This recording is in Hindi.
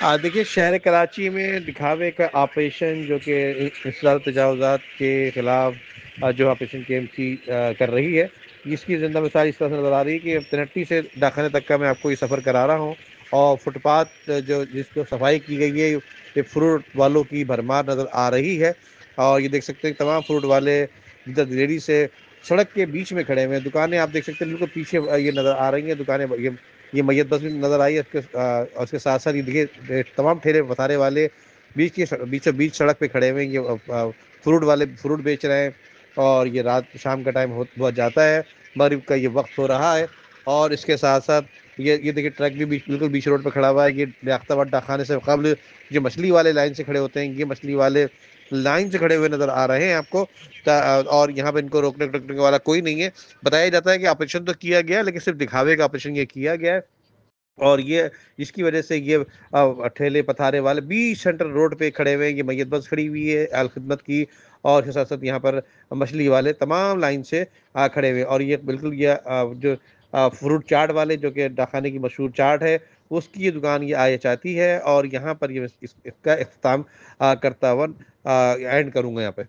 देखिए शहर कराची में दिखावे का ऑपरेशन जो कि इंसदाद तजावज़ात के ख़िलाफ़ जो ऑपरेशन केएमसी कर रही है, इसकी ज़िंदा मिसाल इस तरह से नज़र आ रही है कि तिनट्टी से डाखाने तक का मैं आपको ये सफ़र करा रहा हूँ और फुटपाथ जो जिसको सफाई की गई है, ये फ्रूट वालों की भरमार नज़र आ रही है। और ये देख सकते हैं तमाम फ्रूट वाले इधर रेडी से सड़क के बीच में खड़े हुए हैं। दुकानें आप देख सकते हैं बिल्कुल पीछे ये नज़र आ रही हैं दुकानें, ये मैयत बस भी नज़र आई है। और उसके साथ-साथ ये देखिए तमाम ठेले पथारे वाले बीचों बीच सड़क पे खड़े हुए हैं। ये फ्रूट वाले फ्रूट बेच रहे हैं और ये रात शाम का टाइम हुआ जाता है, मगरिब का ये वक़्त हो रहा है। और इसके साथ-साथ ये देखिए ट्रक भी बिल्कुल बीच रोड पे खड़ा हुआ है। ये लियाकताबाद डाकखाने से क़ब्ल जो मछली वाले लाइन से खड़े होते हैं, ये मछली वाले लाइन से खड़े हुए नज़र आ रहे हैं आपको। और यहाँ पे इनको रोकने-टोकने वाला कोई नहीं है। बताया जाता है कि ऑपरेशन तो किया गया है, लेकिन सिर्फ़ दिखावे का ऑपरेशन ये किया गया है। और ये इसकी वजह से ये ठेले पथारे वाले बीच सेंट्रल रोड पे खड़े हुए हैं। ये मैयत बस खड़ी हुई है अल खिदमत की, और इसके साथ-साथ यहाँ पर मछली वाले तमाम लाइन से खड़े हुए हैं। और ये बिल्कुल ये जो फ्रूट चाट वाले जो कि डाखाने की मशहूर चाट है, उसकी ये दुकान ये आया चाहती है। और यहाँ पर ये इसका इख्तिताम करता हुआ एंड करूँगा यहाँ पे।